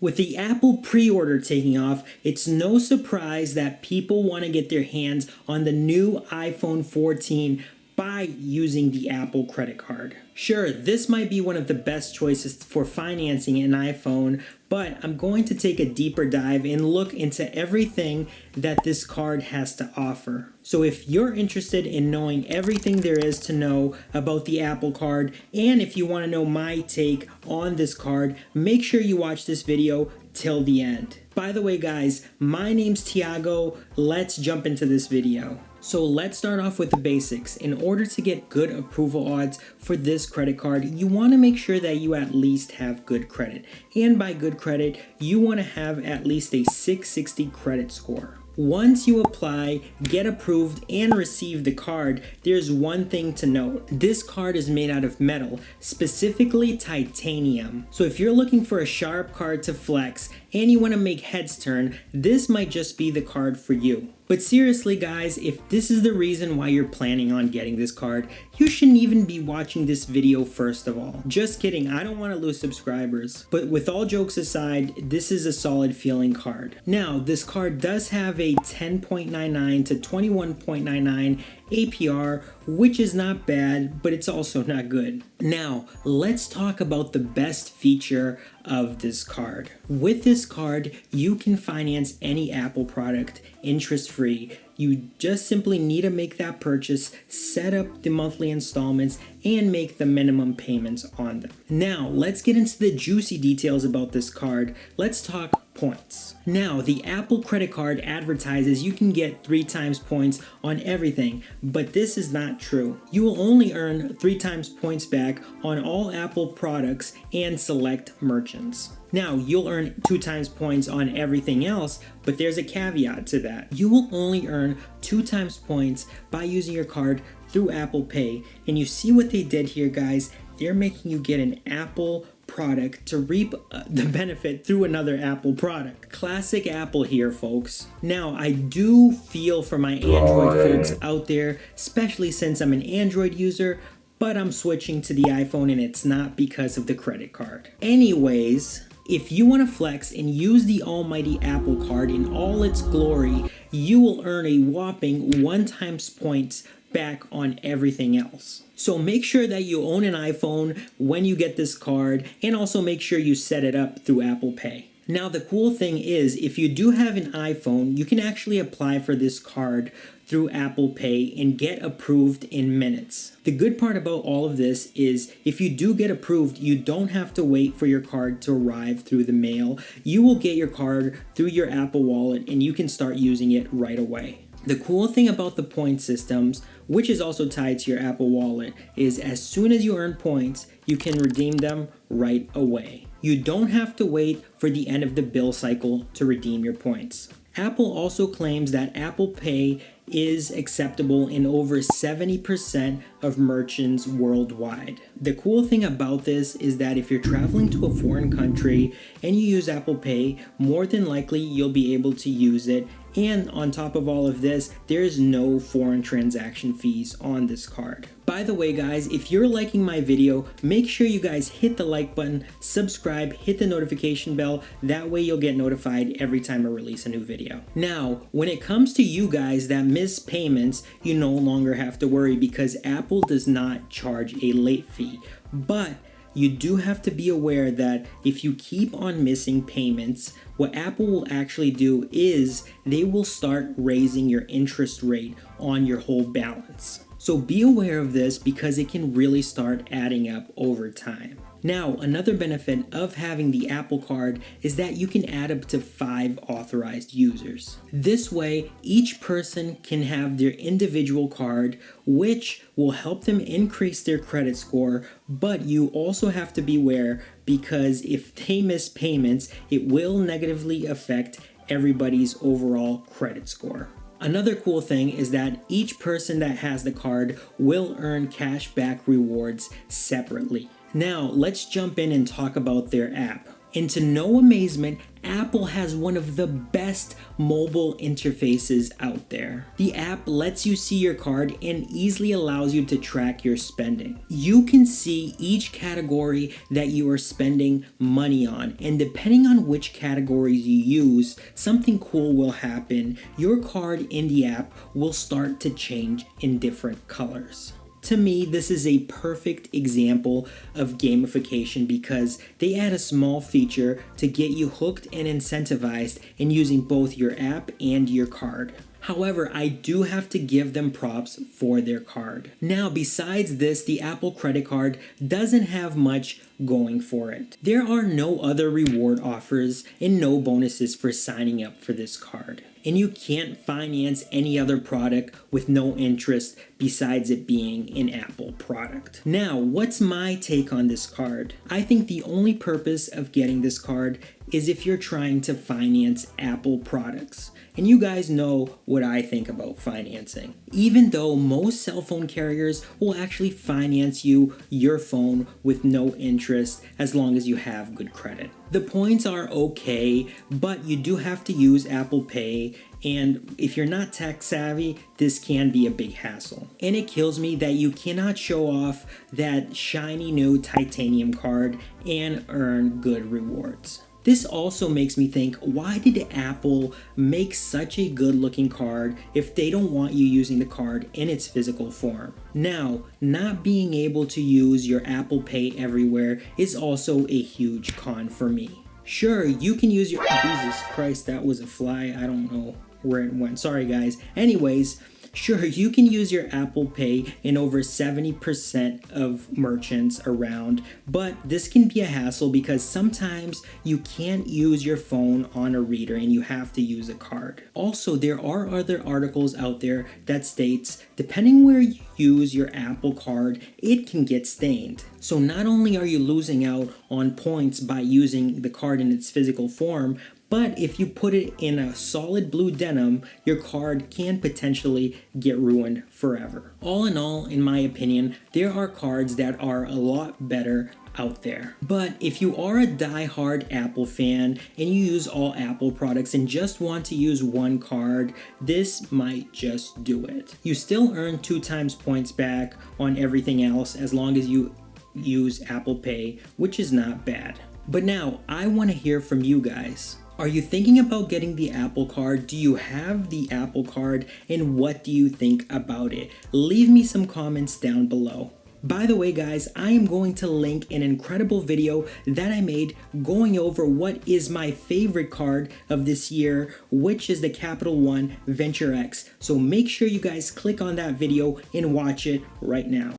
With the Apple pre-order taking off, it's no surprise that people want to get their hands on the new iPhone 14 by using the Apple credit card. Sure, this might be one of the best choices for financing an iPhone, but I'm going to take a deeper dive and look into everything that this card has to offer. So if you're interested in knowing everything there is to know about the Apple card, and if you want to know my take on this card, make sure you watch this video till the end. By the way guys, my name's Thiago. Let's jump into this video. So let's start off with the basics. In order to get good approval odds for this credit card, you want to make sure that you at least have good credit. And by good credit, you want to have at least a 660 credit score. Once you apply, get approved, and receive the card, there's one thing to note. This card is made out of metal, specifically titanium. So if you're looking for a sharp card to flex and you want to make heads turn, this might just be the card for you. But seriously guys, if this is the reason why you're planning on getting this card, you shouldn't even be watching this video first of all. Just kidding, I don't want to lose subscribers. But with all jokes aside, this is a solid feeling card. Now, this card does have a 10.99 to 21.99 APR, which is not bad, but it's also not good. Now, let's talk about the best feature of this card. With this card, you can finance any Apple product interest-free. You just simply need to make that purchase, set up the monthly installments, and make the minimum payments on them. Now, let's get into the juicy details about this card. Let's talk points. Now, the Apple credit card advertises you can get 3 times points on everything, but this is not true. You will only earn 3 times points back on all Apple products and select merchants. Now, you'll earn 2 times points on everything else, but there's a caveat to that. You will only earn 2 times points by using your card through Apple Pay. And you see what they did here, guys? They're making you get an Apple product to reap the benefit through another Apple product. Classic Apple here, folks. Now, I do feel for my Android folks out there, especially since I'm an Android user, but I'm switching to the iPhone and it's not because of the credit card. Anyways, if you want to flex and use the almighty Apple card in all its glory, you will earn a whopping 1 times points back on everything else. So make sure that you own an iPhone when you get this card, and also make sure you set it up through Apple Pay. Now the cool thing is, if you do have an iPhone, you can actually apply for this card through Apple Pay and get approved in minutes. The good part about all of this is if you do get approved, you don't have to wait for your card to arrive through the mail. You will get your card through your Apple Wallet and you can start using it right away. The cool thing about the point systems, which is also tied to your Apple Wallet, is as soon as you earn points, you can redeem them right away. You don't have to wait for the end of the bill cycle to redeem your points. Apple also claims that Apple Pay is acceptable in over 70% of merchants worldwide. The cool thing about this is that if you're traveling to a foreign country and you use Apple Pay, more than likely you'll be able to use it. And on top of all of this, there's no foreign transaction fees on this card. By the way guys, if you're liking my video, make sure you guys hit the like button, subscribe, hit the notification bell. That way you'll get notified every time I release a new video. Now, when it comes to you guys that miss payments, you no longer have to worry because Apple does not charge a late fee. But you do have to be aware that if you keep on missing payments, what Apple will actually do is they will start raising your interest rate on your whole balance. So be aware of this because it can really start adding up over time. Now, another benefit of having the Apple Card is that you can add up to 5 authorized users. This way, each person can have their individual card, which will help them increase their credit score, but you also have to beware because if they miss payments, it will negatively affect everybody's overall credit score. Another cool thing is that each person that has the card will earn cashback rewards separately. Now, let's jump in and talk about their app. And to no amazement, Apple has one of the best mobile interfaces out there. The app lets you see your card and easily allows you to track your spending. You can see each category that you are spending money on, and depending on which categories you use, something cool will happen. Your card in the app will start to change in different colors. To me, this is a perfect example of gamification because they add a small feature to get you hooked and incentivized in using both your app and your card. However, I do have to give them props for their card. Now, besides this, the Apple credit card doesn't have much going for it. There are no other reward offers and no bonuses for signing up for this card. And you can't finance any other product with no interest besides it being an Apple product. Now, what's my take on this card? I think the only purpose of getting this card is if you're trying to finance Apple products. And you guys know what I think about financing. Even though most cell phone carriers will actually finance you your phone with no interest as long as you have good credit. The points are okay, but you do have to use Apple Pay, and if you're not tech savvy, this can be a big hassle. And it kills me that you cannot show off that shiny new titanium card and earn good rewards. This also makes me think, why did Apple make such a good looking card if they don't want you using the card in its physical form? Now, not being able to use your Apple Pay everywhere is also a huge con for me. Sure, you can use your... Jesus Christ, that was a fly. I don't know where it went. Sorry, guys. Anyways, sure, you can use your Apple Pay in over 70% of merchants around, but this can be a hassle because sometimes you can't use your phone on a reader and you have to use a card. Also, there are other articles out there that states, depending where you use your Apple card, it can get stained. So not only are you losing out on points by using the card in its physical form, but if you put it in a solid blue denim, your card can potentially get ruined forever. All in all, in my opinion, there are cards that are a lot better out there. But if you are a die-hard Apple fan and you use all Apple products and just want to use one card, this might just do it. You still earn 2 times points back on everything else as long as you use Apple Pay, which is not bad. But now, I want to hear from you guys. Are you thinking about getting the Apple card? Do you have the Apple card? And what do you think about it? Leave me some comments down below. By the way, guys, I am going to link an incredible video that I made going over what is my favorite card of this year, which is the Capital One Venture X. So make sure you guys click on that video and watch it right now.